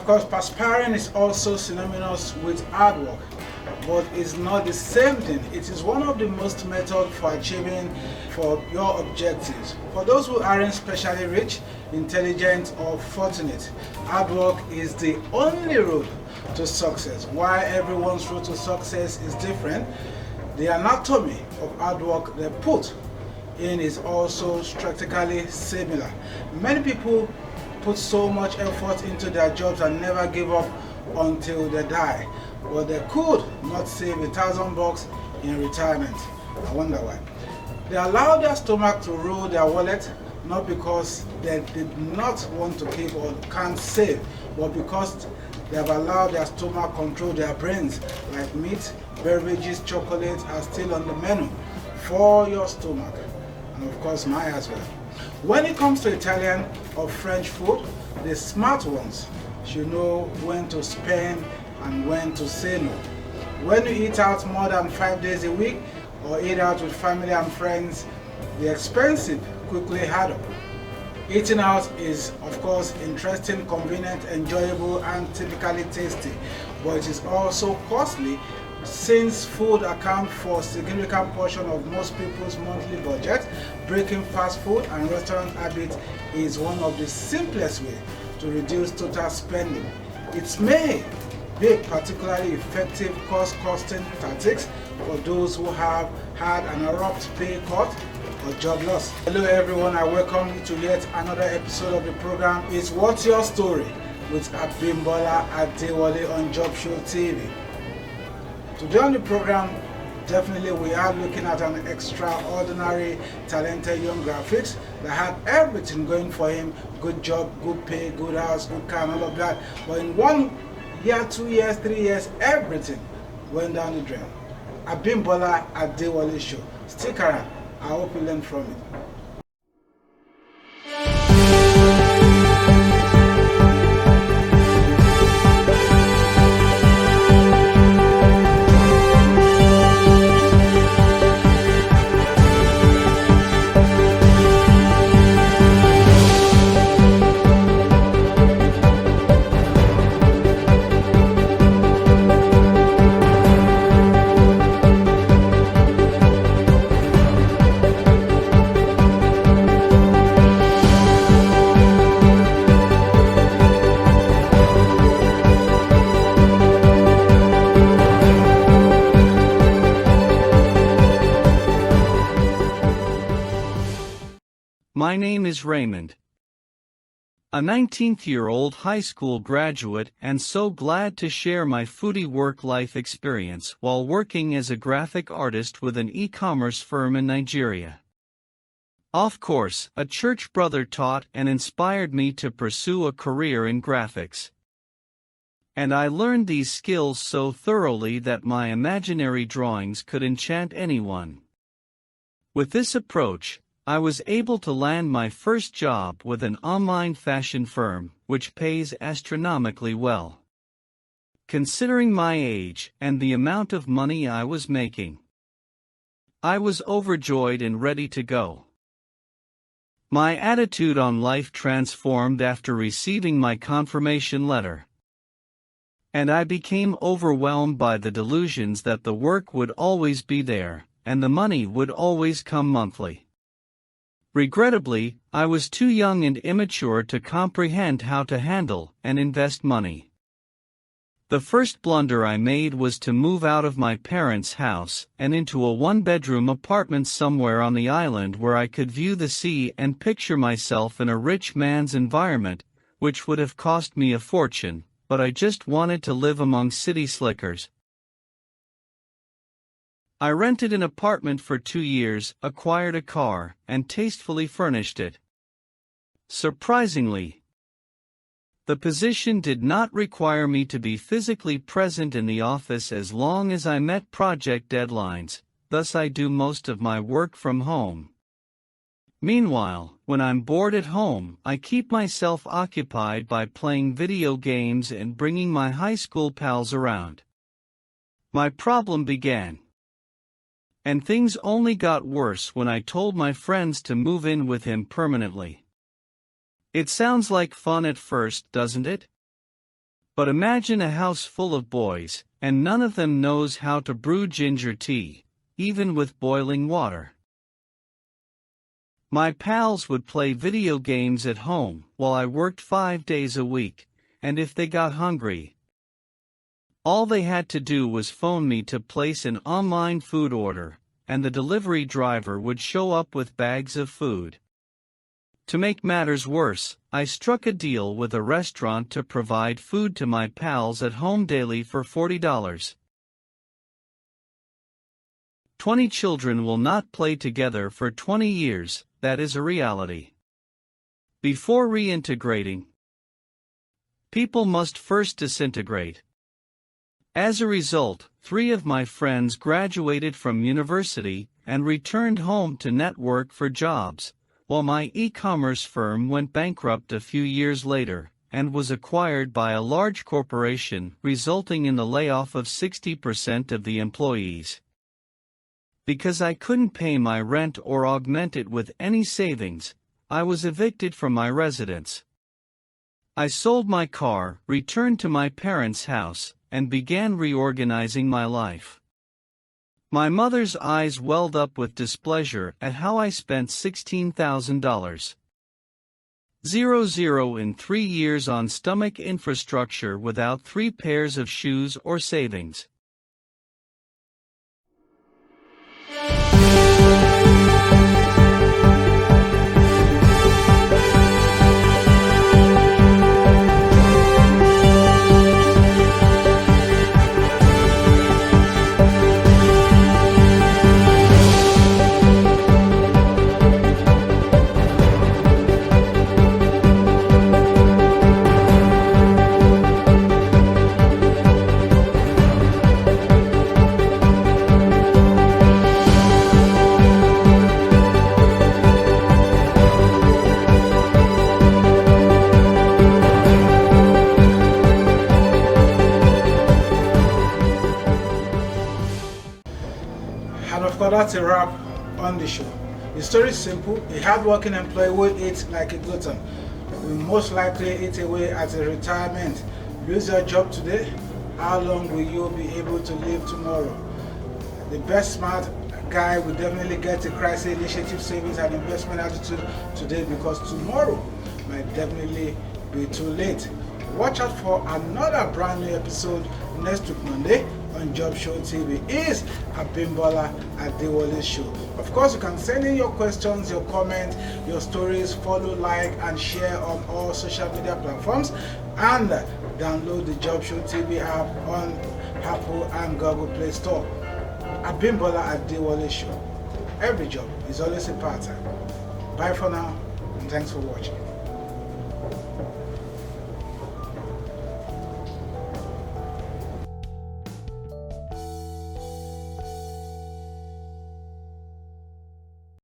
of course, perspiring is also synonymous with hard work, but it's not the same thing. It is one of the most methods for achieving for your objectives. For those who aren't specially rich, intelligent, or fortunate, hard work is the only road to success. While everyone's road to success is different, the anatomy of hard work they put in is also strategically similar. Many people put so much effort into their jobs and never give up until they die, but they could not save $1,000 in retirement. I wonder why. They allow their stomach to rule their wallet, not because they did not want to keep or can't save, but because they have allowed their stomach control their brains. Like meat, beverages, chocolate are still on the menu for your stomach, and of course mine as well. When it comes to Italian or French food, the smart ones should know when to spend and when to say no. When you eat out more than 5 days a week or eat out with family and friends, the expensive quickly add up. Eating out is, of course, interesting, convenient, enjoyable, and typically tasty, but it is also costly, since food accounts for a significant portion of most people's monthly budget. Breaking fast food and restaurant habits is one of the simplest ways to reduce total spending. It may be particularly effective cost-costing tactics for those who have had an abrupt pay cut or job loss. Hello everyone, I welcome you to yet another episode of the program. It's What's Your Story with Abimbola Adewole on Job Show TV. Today on the program, definitely we are looking at an extraordinary, talented young graphics that had everything going for him. Good job, good pay, good house, good car, and all of that. But in 1 year, 2 years, 3 years, everything went down the drain. Abimbola Adewole Show. Stick around. I hope you learn from it. My name is Raymond, a 19th-year-old high school graduate, and so glad to share my foodie work-life experience while working as a graphic artist with an e-commerce firm in Nigeria. Of course, a church brother taught and inspired me to pursue a career in graphics. And I learned these skills so thoroughly that my imaginary drawings could enchant anyone. With this approach, I was able to land my first job with an online fashion firm, which pays astronomically well, considering my age and the amount of money I was making. I was overjoyed and ready to go. My attitude on life transformed after receiving my confirmation letter, and I became overwhelmed by the delusions that the work would always be there, and the money would always come monthly. Regrettably, I was too young and immature to comprehend how to handle and invest money. The first blunder I made was to move out of my parents' house and into a one-bedroom apartment somewhere on the island where I could view the sea and picture myself in a rich man's environment, which would have cost me a fortune, but I just wanted to live among city slickers. I rented an apartment for 2 years, acquired a car, and tastefully furnished it. Surprisingly, the position did not require me to be physically present in the office as long as I met project deadlines, thus I do most of my work from home. Meanwhile, when I'm bored at home, I keep myself occupied by playing video games and bringing my high school pals around. My problem began. And things only got worse when I told my friends to move in with him permanently. It sounds like fun at first, doesn't it? But imagine a house full of boys, and none of them knows how to brew ginger tea, even with boiling water. My pals would play video games at home while I worked 5 days a week, and if they got hungry, all they had to do was phone me to place an online food order, and the delivery driver would show up with bags of food. To make matters worse, I struck a deal with a restaurant to provide food to my pals at home daily for $40. 20 children will not play together for 20 years, that is a reality. Before reintegrating, people must first disintegrate. As a result, 3 of my friends graduated from university and returned home to network for jobs, while my e-commerce firm went bankrupt a few years later and was acquired by a large corporation, resulting in the layoff of 60% of the employees. Because I couldn't pay my rent or augment it with any savings, I was evicted from my residence. I sold my car, returned to my parents' house, and began reorganizing my life. My mother's eyes welled up with displeasure at how I spent $16,000. 0 in 3 years on stomach infrastructure without 3 pairs of shoes or savings. And of course, that's a wrap on the show. The story is simple. A hard-working employee will eat like a glutton. Will most likely eat away at a retirement. Lose your job today, how long will you be able to live tomorrow? The best smart guy will definitely get a crisis initiative savings and investment attitude today, because tomorrow might definitely be too late. Watch out for another brand new episode next week Monday on Job Show TV. Is Abimbola Adewole Show. Of course, you can send in your questions, your comments, your stories, follow, like, and share on all social media platforms, and download the Job Show TV app on Apple and Google Play Store. Abimbola Adewole Show. Every job is always a part-time. Bye for now, and thanks for watching.